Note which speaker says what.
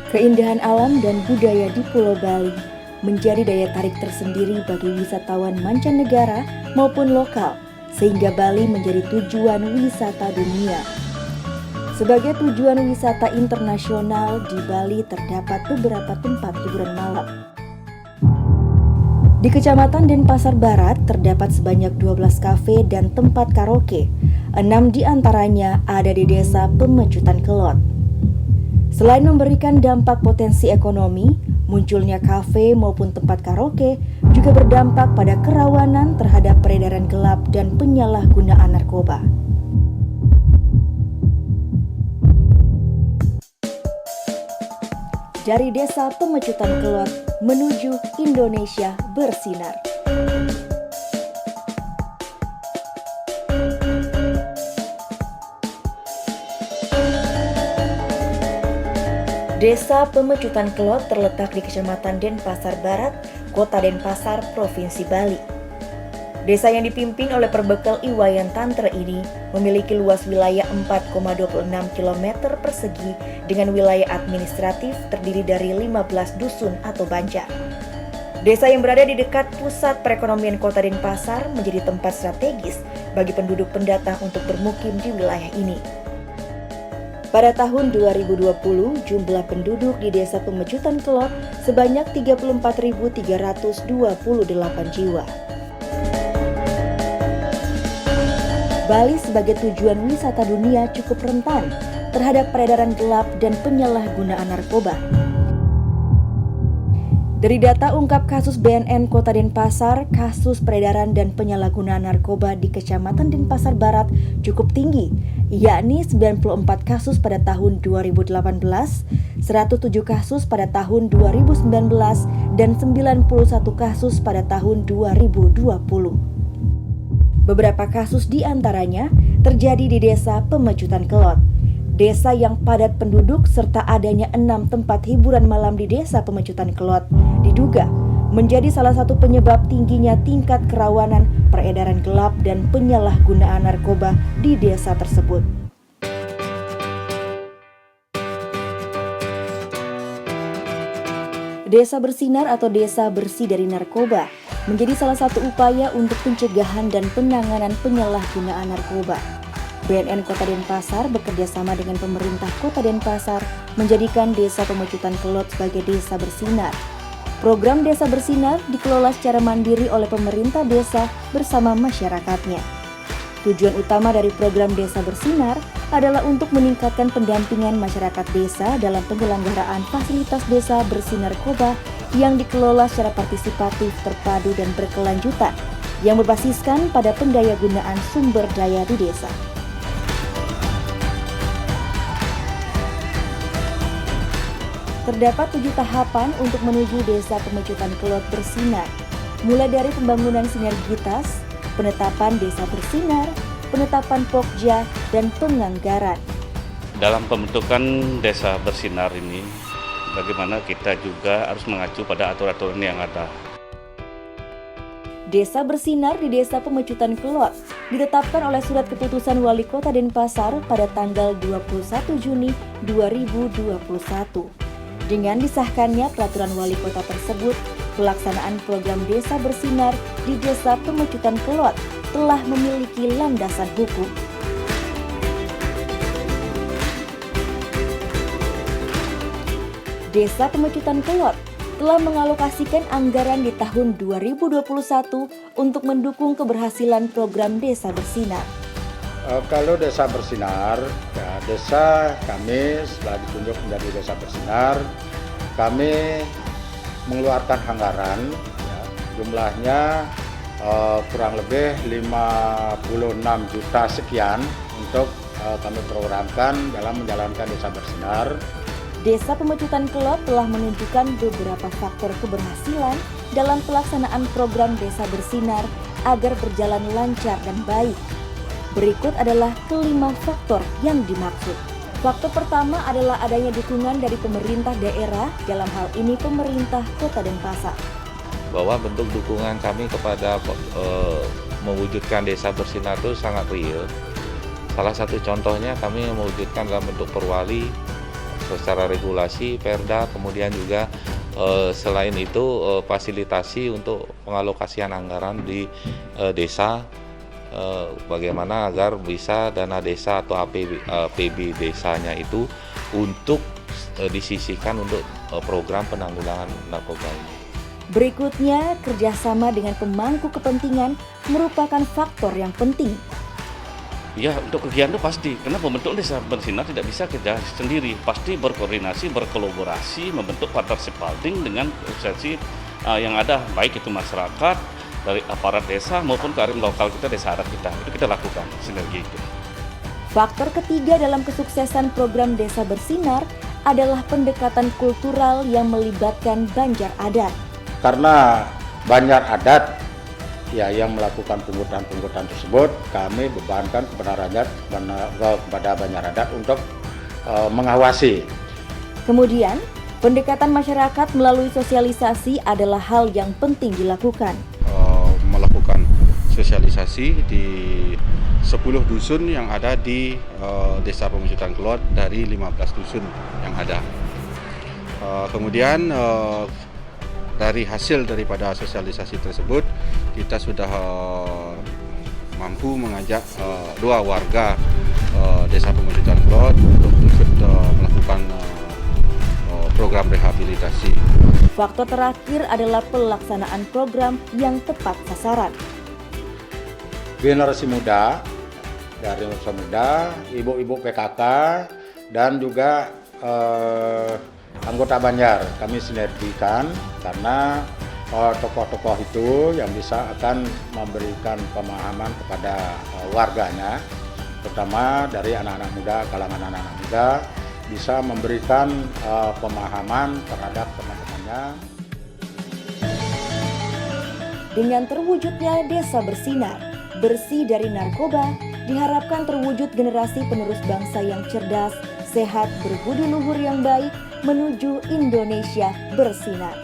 Speaker 1: Keindahan alam dan budaya di Pulau Bali menjadi daya tarik tersendiri bagi wisatawan mancanegara maupun lokal, sehingga Bali menjadi tujuan wisata dunia. Sebagai tujuan wisata internasional, di Bali terdapat beberapa tempat hiburan malam. Di Kecamatan Denpasar Barat terdapat sebanyak 12 kafe dan tempat karaoke. 6 di antaranya ada di Desa Pemecutan Kelot. Selain memberikan dampak potensi ekonomi, munculnya kafe maupun tempat karaoke juga berdampak pada kerawanan terhadap peredaran gelap dan penyalahgunaan narkoba. Dari Desa Pemecutan Kelot menuju Indonesia bersinar. Desa Pemecutan Kelot terletak di Kecamatan Denpasar Barat, Kota Denpasar, Provinsi Bali. Desa yang dipimpin oleh Perbekal Iwayan Tantra ini memiliki luas wilayah 4,26 km persegi dengan wilayah administratif terdiri dari 15 dusun atau banjar. Desa yang berada di dekat pusat perekonomian Kota Denpasar menjadi tempat strategis bagi penduduk pendatang untuk bermukim di wilayah ini. Pada tahun 2020, jumlah penduduk di Desa Pemecutan Kelot sebanyak 34.328 jiwa. Bali sebagai tujuan wisata dunia cukup rentan terhadap peredaran gelap dan penyalahgunaan narkoba. Dari data ungkap kasus BNN Kota Denpasar, kasus peredaran dan penyalahgunaan narkoba di Kecamatan Denpasar Barat cukup tinggi, yakni 94 kasus pada tahun 2018, 107 kasus pada tahun 2019, dan 91 kasus pada tahun 2020. Beberapa kasus di antaranya terjadi di Desa Pemecutan Kelot, desa yang padat penduduk serta adanya 6 tempat hiburan malam di Desa Pemecutan Kelot diduga menjadi salah satu penyebab tingginya tingkat kerawanan peredaran gelap dan penyalahgunaan narkoba di desa tersebut. Desa Bersinar atau Desa Bersih dari Narkoba menjadi salah satu upaya untuk pencegahan dan penanganan penyalahgunaan narkoba. BNN Kota Denpasar bekerjasama dengan pemerintah Kota Denpasar menjadikan Desa Pemecutan Kelot sebagai Desa Bersinar. Program Desa Bersinar dikelola secara mandiri oleh pemerintah desa bersama masyarakatnya. Tujuan utama dari program Desa Bersinar adalah untuk meningkatkan pendampingan masyarakat desa dalam penyelenggaraan fasilitas desa bersih narkoba yang dikelola secara partisipatif, terpadu, dan berkelanjutan yang berbasiskan pada pendayagunaan sumber daya di desa. Terdapat 7 tahapan untuk menuju Desa Pemecutan Kelot bersinar, mulai dari pembangunan sinergitas, penetapan Desa Bersinar, penetapan Pokja, dan penganggaran.
Speaker 2: Dalam pembentukan Desa Bersinar ini, bagaimana kita juga harus mengacu pada aturan-aturan yang ada.
Speaker 1: Desa Bersinar di Desa Pemecutan Kelot ditetapkan oleh Surat Keputusan Wali Kota Denpasar pada tanggal 21 Juni 2021. Dengan disahkannya peraturan wali kota tersebut, pelaksanaan program Desa Bersinar di Desa Pemecutan Kelot telah memiliki landasan hukum. Desa Pemecutan Kelot telah mengalokasikan anggaran di tahun 2021 untuk mendukung keberhasilan program Desa Bersinar.
Speaker 3: Kalau Desa Bersinar, ya, desa kami setelah ditunjuk menjadi Desa Bersinar, kami mengeluarkan anggaran, ya, jumlahnya kurang lebih 56 juta sekian untuk kami programkan dalam menjalankan Desa Bersinar.
Speaker 1: Desa Pemecutan Kelot telah menunjukkan beberapa faktor keberhasilan dalam pelaksanaan program Desa Bersinar agar berjalan lancar dan baik. Berikut adalah kelima faktor yang dimaksud. Faktor pertama adalah adanya dukungan dari pemerintah daerah, dalam hal ini pemerintah Kota Denpasar.
Speaker 4: Bahwa bentuk dukungan kami kepada mewujudkan Desa Bersinar itu sangat real. Salah satu contohnya kami mewujudkan dalam bentuk perwali secara regulasi, perda, kemudian juga selain itu fasilitasi untuk pengalokasian anggaran di desa, bagaimana agar bisa dana desa atau APB desanya itu untuk disisihkan untuk program penanggulangan narkoba ini.
Speaker 1: Berikutnya, kerjasama dengan pemangku kepentingan merupakan faktor yang penting.
Speaker 2: Ya, untuk kegiatan itu pasti, karena pembentuk desa bersinar tidak bisa kerja sendiri, pasti berkoordinasi, berkolaborasi, membentuk partnership holding dengan organisasi yang ada, baik itu masyarakat, dari aparat desa maupun kearifan lokal kita, desa adat kita, itu kita lakukan sinergi itu.
Speaker 1: Faktor ketiga dalam kesuksesan program Desa Bersinar adalah pendekatan kultural yang melibatkan Banjar Adat.
Speaker 3: Karena Banjar Adat ya yang melakukan pungutan-pungutan tersebut, kami bebankan kepada Banjar Adat untuk mengawasi.
Speaker 1: Kemudian, pendekatan masyarakat melalui sosialisasi adalah hal yang penting dilakukan.
Speaker 5: Melakukan sosialisasi di 10 dusun yang ada di Desa Pemujutan Kelot dari 15 dusun yang ada. Kemudian dari hasil daripada sosialisasi tersebut, kita sudah mampu mengajak 2 warga Desa Pemujutan Kelot untuk ikut melakukan program rehabilitasi.
Speaker 1: Faktor terakhir adalah pelaksanaan program yang tepat sasaran.
Speaker 3: Generasi muda, dari generasi muda, ibu-ibu PKK, dan juga anggota Banjar kami sinergikan karena tokoh-tokoh itu yang bisa akan memberikan pemahaman kepada warganya, terutama dari anak-anak muda, kalangan anak-anak muda, bisa memberikan pemahaman terhadap teman-temannya.
Speaker 1: Dengan terwujudnya Desa Bersinar, bersih dari narkoba, diharapkan terwujud generasi penerus bangsa yang cerdas, sehat, berbudi luhur yang baik, menuju Indonesia bersinar.